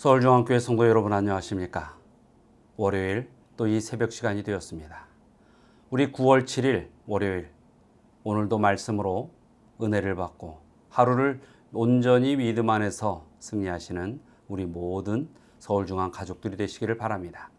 서울중앙교회 성도 여러분 안녕하십니까? 월요일 또 이 새벽 시간이 되었습니다. 우리 9월 7일 월요일 오늘도 말씀으로 은혜를 받고 하루를 온전히 믿음 안에서 승리하시는 우리 모든 서울중앙 가족들이 되시기를 바랍니다.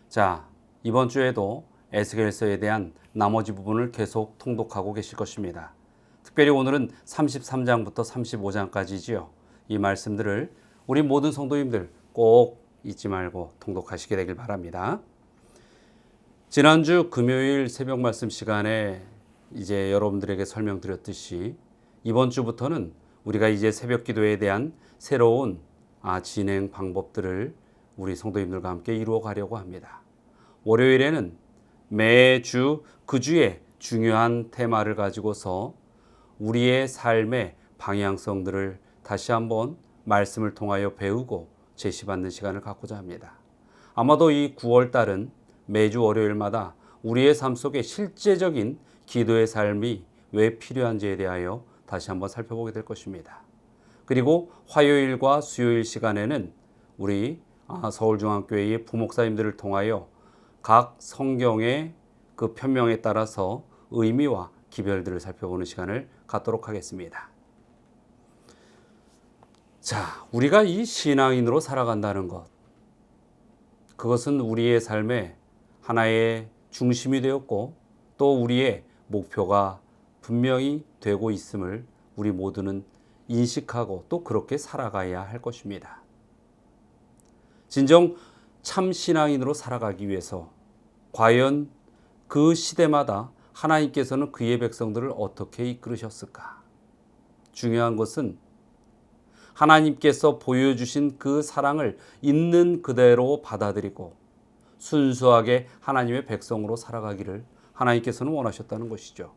자, 이번 주에도 에스겔서에 대한 나머지 부분을 계속 통독하고 계실 것입니다. 특별히 오늘은 33장부터 35장까지지요. 이 말씀들을 우리 모든 성도님들 꼭 잊지 말고 통독하시게 되길 바랍니다. 지난주 금요일 새벽 말씀 시간에 이제 여러분들에게 설명드렸듯이 이번 주부터는 우리가 이제 새벽 기도에 대한 새로운 진행 방법들을 우리 성도님들과 함께 이루어 가려고 합니다. 월요일에는 매주 그 주에 중요한 테마를 가지고서 우리의 삶의 방향성들을 다시 한번 말씀을 통하여 배우고 제시받는 시간을 갖고자 합니다. 아마도 이 9월 달은 매주 월요일마다 우리의 삶 속에 실제적인 기도의 삶이 왜 필요한지에 대하여 다시 한번 살펴보게 될 것입니다. 그리고 화요일과 수요일 시간에는 우리 서울중앙교회의 부목사님들을 통하여 각 성경의 그 편명에 따라서 의미와 기별들을 살펴보는 시간을 갖도록 하겠습니다. 자, 우리가 이 신앙인으로 살아간다는 것, 그것은 우리의 삶의 하나의 중심이 되었고 또 우리의 목표가 분명히 되고 있음을 우리 모두는 인식하고 또 그렇게 살아가야 할 것입니다. 진정 참 신앙인으로 살아가기 위해서 과연 그 시대마다 하나님께서는 그의 백성들을 어떻게 이끌으셨을까? 중요한 것은 하나님께서 보여주신 그 사랑을 있는 그대로 받아들이고 순수하게 하나님의 백성으로 살아가기를 하나님께서는 원하셨다는 것이죠.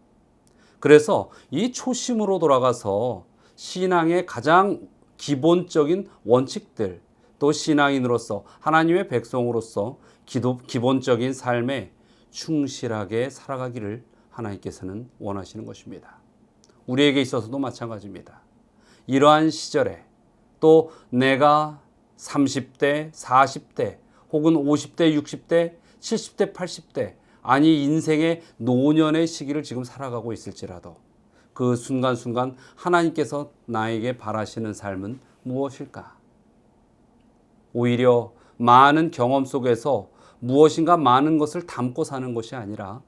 그래서 이 초심으로 돌아가서 신앙의 가장 기본적인 원칙들, 또 신앙인으로서 하나님의 백성으로서 기본적인 삶에 충실하게 살아가기를 하나님께서는 원하시는 것입니다. 우리에게 있어서도 마찬가지입니다. 이러한 시절에 또 내가 30대, 40대, 혹은 50대, 60대, 70대, 80대, 아니 인생의 노년의 시기를 지금 살아가고 있을지라도 그 순간순간 하나님께서 나에게 바라시는 삶은 무엇일까? 오히려 많은 경험 속에서 무엇인가 많은 것을 담고 사는 것이 아니라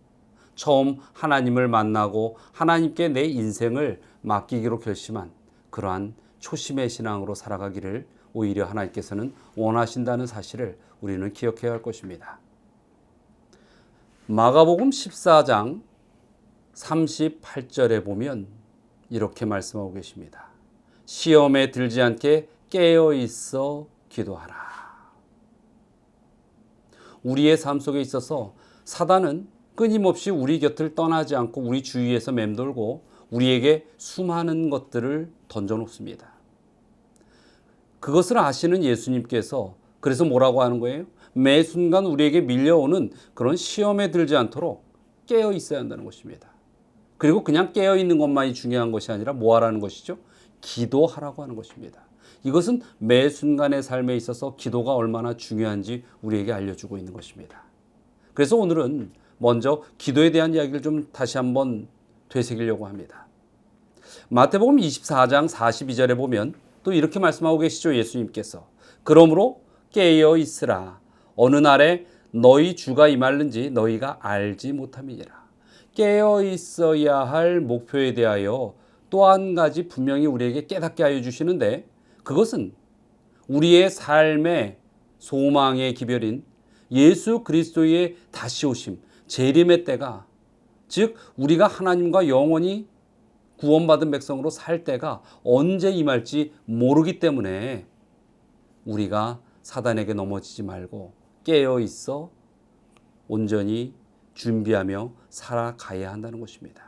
처음 하나님을 만나고 하나님께 내 인생을 맡기기로 결심한 그러한 초심의 신앙으로 살아가기를 오히려 하나님께서는 원하신다는 사실을 우리는 기억해야 할 것입니다. 마가복음 14장 38절에 보면 이렇게 말씀하고 계십니다. 시험에 들지 않게 깨어 있어 기도하라. 우리의 삶 속에 있어서 사단은 끊임없이 우리 곁을 떠나지 않고 우리 주위에서 맴돌고 우리에게 수많은 것들을 던져놓습니다. 그것을 아시는 예수님께서 그래서 뭐라고 하는 거예요? 매 순간 우리에게 밀려오는 그런 시험에 들지 않도록 깨어 있어야 한다는 것입니다. 그리고 그냥 깨어 있는 것만이 중요한 것이 아니라 뭐 하라는 것이죠? 기도하라고 하는 것입니다. 이것은 매 순간의 삶에 있어서 기도가 얼마나 중요한지 우리에게 알려주고 있는 것입니다. 그래서 오늘은 먼저 기도에 대한 이야기를 좀 다시 한번 되새기려고 합니다. 마태복음 24장 42절에 보면 또 이렇게 말씀하고 계시죠. 예수님께서 그러므로 깨어 있으라. 어느 날에 너희 주가 임하는지 너희가 알지 못함이니라. 깨어 있어야 할 목표에 대하여 또 한 가지 분명히 우리에게 깨닫게 하여 주시는데 그것은 우리의 삶의 소망의 기별인 예수 그리스도의 다시 오심, 재림의 때가, 즉 우리가 하나님과 영원히 구원받은 백성으로 살 때가 언제 임할지 모르기 때문에 우리가 사단에게 넘어지지 말고 깨어 있어 온전히 준비하며 살아가야 한다는 것입니다.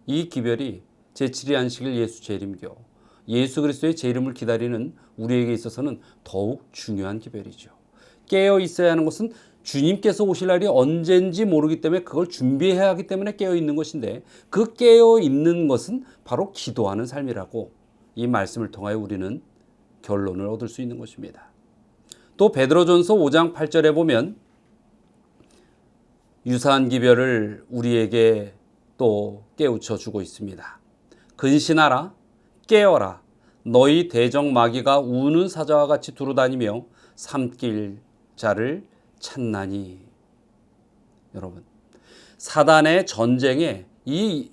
이 기별이 제7의 안식일 예수 재림교, 예수 그리스도의 재림을 기다리는 우리에게 있어서는 더욱 중요한 기별이죠. 깨어 있어야 하는 것은 주님께서 오실 날이 언젠지 모르기 때문에 그걸 준비해야 하기 때문에 깨어 있는 것인데 그 깨어 있는 것은 바로 기도하는 삶이라고 이 말씀을 통하여 우리는 결론을 얻을 수 있는 것입니다. 또 베드로전서 5장 8절에 보면 유사한 기별을 우리에게 또 깨우쳐 주고 있습니다. 근신하라, 깨어라. 너희 대적 마귀가 우는 사자와 같이 두루다니며 삼킬 자를 찾나니. 여러분, 사단의 전쟁에 이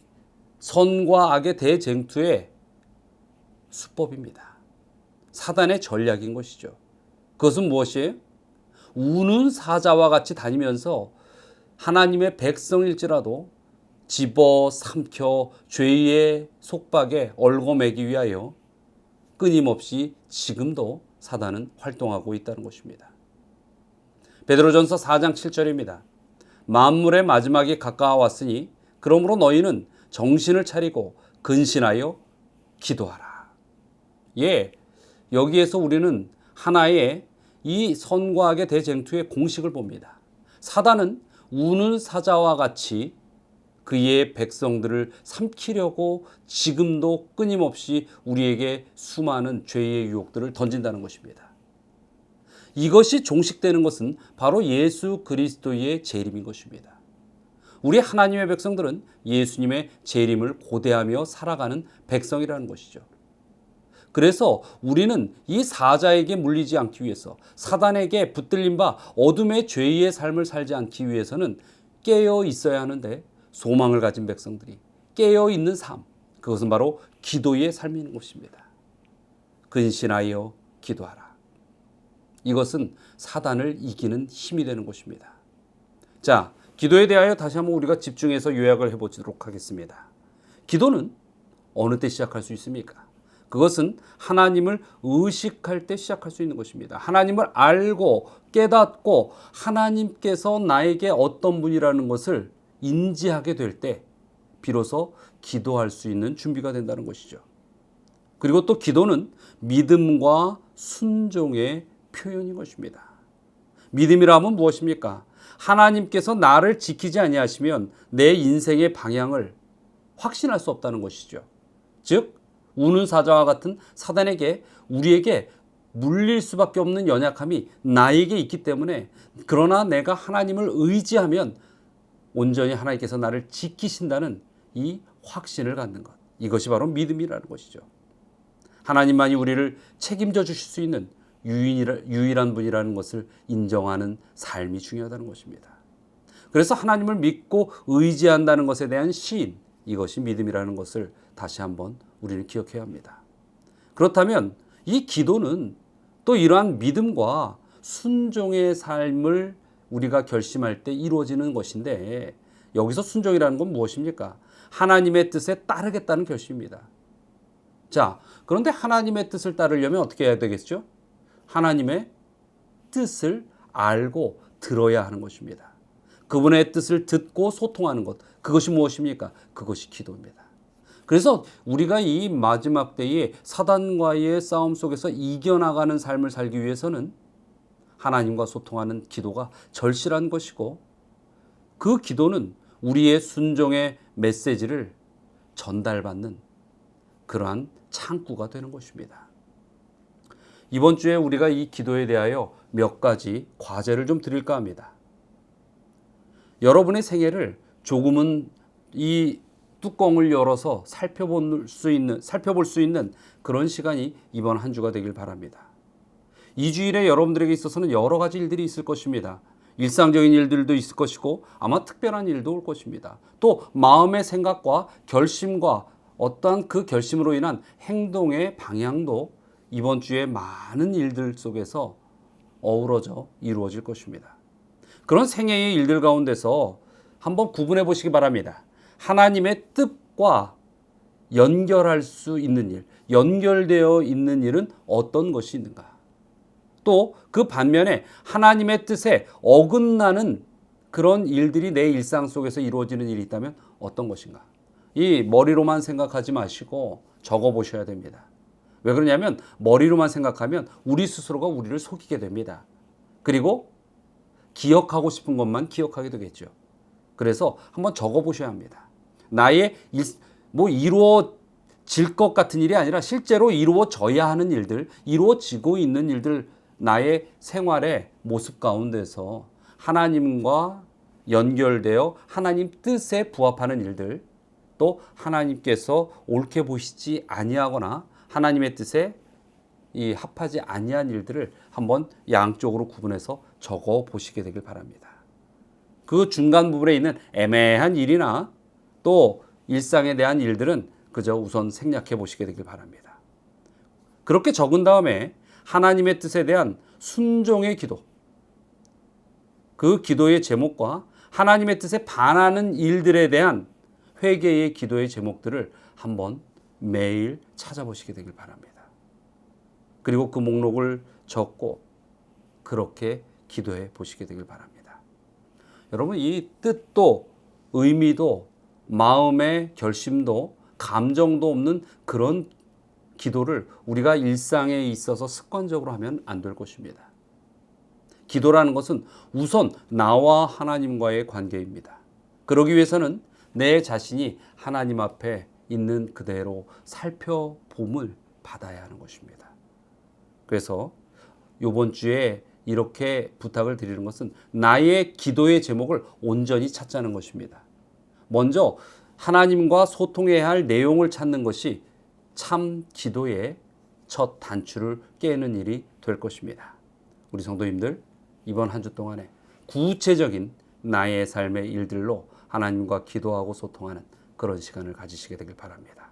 선과 악의 대쟁투의 수법입니다. 사단의 전략인 것이죠. 그것은 무엇이에요? 우는 사자와 같이 다니면서 하나님의 백성일지라도 집어삼켜 죄의 속박에 얽어매기 위하여 끊임없이 지금도 사단은 활동하고 있다는 것입니다. 베드로전서 4장 7절입니다. 만물의 마지막이 가까워왔으니 그러므로 너희는 정신을 차리고 근신하여 기도하라. 예, 여기에서 우리는 하나의 이 선과 악의 대쟁투의 공식을 봅니다. 사단은 우는 사자와 같이 그의 백성들을 삼키려고 지금도 끊임없이 우리에게 수많은 죄의 유혹들을 던진다는 것입니다. 이것이 종식되는 것은 바로 예수 그리스도의 재림인 것입니다. 우리 하나님의 백성들은 예수님의 재림을 고대하며 살아가는 백성이라는 것이죠. 그래서 우리는 이 사자에게 물리지 않기 위해서, 사단에게 붙들린 바 어둠의 죄의 삶을 살지 않기 위해서는 깨어 있어야 하는데, 소망을 가진 백성들이 깨어 있는 삶, 그것은 바로 기도의 삶인 것입니다. 근신하여 기도하라. 이것은 사단을 이기는 힘이 되는 것입니다. 자, 기도에 대하여 다시 한번 우리가 집중해서 요약을 해보도록 하겠습니다. 기도는 어느 때 시작할 수 있습니까? 그것은 하나님을 의식할 때 시작할 수 있는 것입니다. 하나님을 알고 깨닫고 하나님께서 나에게 어떤 분이라는 것을 인지하게 될 때 비로소 기도할 수 있는 준비가 된다는 것이죠. 그리고 또 기도는 믿음과 순종의 표현인 것입니다. 믿음이라면 무엇입니까? 하나님께서 나를 지키지 아니하시면 내 인생의 방향을 확신할 수 없다는 것이죠. 즉, 우는 사자와 같은 사단에게 우리에게 물릴 수밖에 없는 연약함이 나에게 있기 때문에, 그러나 내가 하나님을 의지하면 온전히 하나님께서 나를 지키신다는 이 확신을 갖는 것, 이것이 바로 믿음이라는 것이죠. 하나님만이 우리를 책임져 주실 수 있는 유일한 분이라는 것을 인정하는 삶이 중요하다는 것입니다. 그래서 하나님을 믿고 의지한다는 것에 대한 시인, 이것이 믿음이라는 것을 다시 한번 우리는 기억해야 합니다. 그렇다면 이 기도는 또 이러한 믿음과 순종의 삶을 우리가 결심할 때 이루어지는 것인데, 여기서 순종이라는 건 무엇입니까? 하나님의 뜻에 따르겠다는 결심입니다. 자, 그런데 하나님의 뜻을 따르려면 어떻게 해야 되겠죠? 하나님의 뜻을 알고 들어야 하는 것입니다. 그분의 뜻을 듣고 소통하는 것, 그것이 무엇입니까? 그것이 기도입니다. 그래서 우리가 이 마지막 때에 사단과의 싸움 속에서 이겨나가는 삶을 살기 위해서는 하나님과 소통하는 기도가 절실한 것이고, 그 기도는 우리의 순종의 메시지를 전달받는 그러한 창구가 되는 것입니다. 이번 주에 우리가 이 기도에 대하여 몇 가지 과제를 좀 드릴까 합니다. 여러분의 생애를 조금은 이 뚜껑을 열어서 살펴볼 수 있는 그런 시간이 이번 한 주가 되길 바랍니다. 이 주일에 여러분들에게 있어서는 여러 가지 일들이 있을 것입니다. 일상적인 일들도 있을 것이고 아마 특별한 일도 올 것입니다. 또 마음의 생각과 결심과 어떠한 그 결심으로 인한 행동의 방향도 이번 주에 많은 일들 속에서 어우러져 이루어질 것입니다. 그런 생애의 일들 가운데서 한번 구분해 보시기 바랍니다. 하나님의 뜻과 연결할 수 있는 일, 연결되어 있는 일은 어떤 것이 있는가? 또 그 반면에 하나님의 뜻에 어긋나는 그런 일들이 내 일상 속에서 이루어지는 일이 있다면 어떤 것인가? 이 머리로만 생각하지 마시고 적어 보셔야 됩니다. 왜 그러냐면 머리로만 생각하면 우리 스스로가 우리를 속이게 됩니다. 그리고 기억하고 싶은 것만 기억하게 되겠죠. 그래서 한번 적어 보셔야 합니다. 나의 이루어질 질 것 같은 일이 아니라 실제로 이루어져야 하는 일들, 이루어지고 있는 일들, 나의 생활의 모습 가운데서 하나님과 연결되어 하나님 뜻에 부합하는 일들, 또 하나님께서 옳게 보시지 아니하거나 하나님의 뜻에 이 합하지 아니한 일들을 한번 양쪽으로 구분해서 적어 보시게 되길 바랍니다. 그 중간 부분에 있는 애매한 일이나 또 일상에 대한 일들은 그저 우선 생략해 보시게 되길 바랍니다. 그렇게 적은 다음에 하나님의 뜻에 대한 순종의 기도, 그 기도의 제목과 하나님의 뜻에 반하는 일들에 대한 회개의 기도의 제목들을 한번 매일 찾아보시게 되길 바랍니다. 그리고 그 목록을 적고 그렇게 기도해 보시게 되길 바랍니다. 여러분, 이 뜻도 의미도 마음의 결심도 감정도 없는 그런 기도를 우리가 일상에 있어서 습관적으로 하면 안 될 것입니다. 기도라는 것은 우선 나와 하나님과의 관계입니다. 그러기 위해서는 내 자신이 하나님 앞에 있는 그대로 살펴봄을 받아야 하는 것입니다. 그래서 이번 주에 이렇게 부탁을 드리는 것은 나의 기도의 제목을 온전히 찾자는 것입니다. 먼저 하나님과 소통해야 할 내용을 찾는 것이 참 기도의 첫 단추를 깨는 일이 될 것입니다. 우리 성도님들, 이번 한 주 동안에 구체적인 나의 삶의 일들로 하나님과 기도하고 소통하는 그런 시간을 가지시게 되길 바랍니다.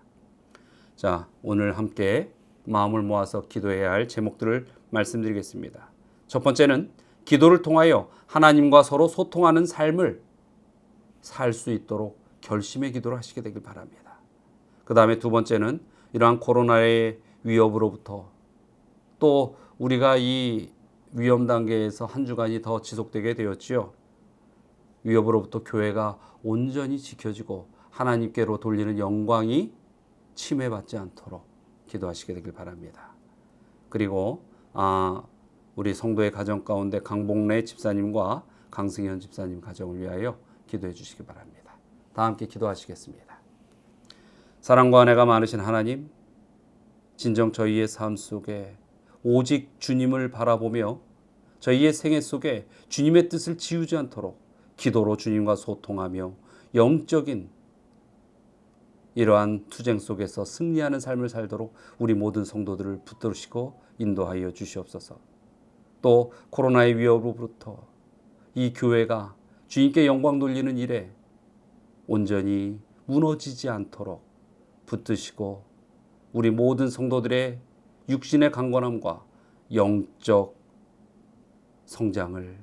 자, 오늘 함께 마음을 모아서 기도해야 할 제목들을 말씀드리겠습니다. 첫 번째는 기도를 통하여 하나님과 서로 소통하는 삶을 살 수 있도록 결심의 기도를 하시게 되길 바랍니다. 그 다음에 두 번째는 이러한 코로나의 위협으로부터 또 우리가 이 위험 단계에서 한 주간이 더 지속되게 되었지요. 위협으로부터 교회가 온전히 지켜지고 하나님께로 돌리는 영광이 침해받지 않도록 기도하시게 되길 바랍니다. 그리고 우리 성도의 가정 가운데 강복래 집사님과 강승현 집사님 가정을 위하여 기도해 주시기 바랍니다. 다 함께 기도하시겠습니다. 사랑과 은혜가 많으신 하나님, 진정 저희의 삶 속에 오직 주님을 바라보며 저희의 생애 속에 주님의 뜻을 지우지 않도록 기도로 주님과 소통하며 영적인 이러한 투쟁 속에서 승리하는 삶을 살도록 우리 모든 성도들을 붙드시고 인도하여 주시옵소서. 또 코로나의 위협으로부터 이 교회가 주님께 영광 돌리는 일에 온전히 무너지지 않도록 붙드시고 우리 모든 성도들의 육신의 강건함과 영적 성장을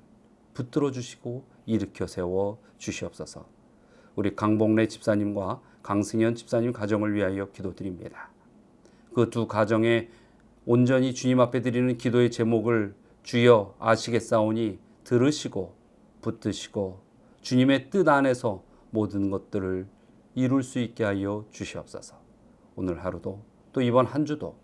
붙들어 주시고 일으켜 세워 주시옵소서. 우리 강복래 집사님과 강승현 집사님 가정을 위하여 기도드립니다. 그 두 가정에 온전히 주님 앞에 드리는 기도의 제목을 주여 아시겠사오니 들으시고 붙드시고 주님의 뜻 안에서 모든 것들을 이룰 수 있게 하여 주시옵소서. 오늘 하루도 또 이번 한 주도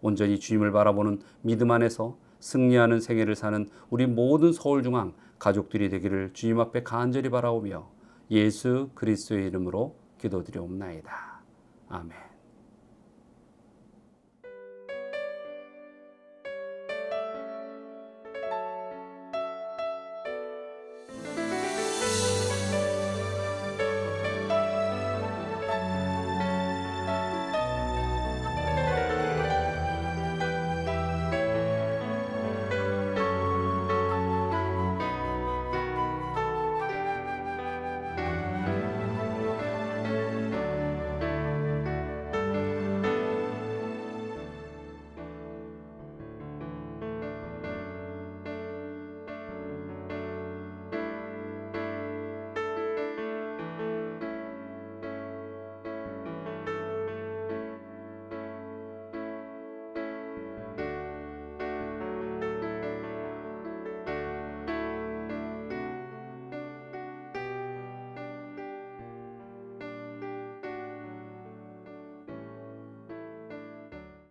온전히 주님을 바라보는 믿음 안에서 승리하는 생애를 사는 우리 모든 서울중앙 가족들이 되기를 주님 앞에 간절히 바라오며 예수 그리스도의 이름으로 기도드리옵나이다. 아멘.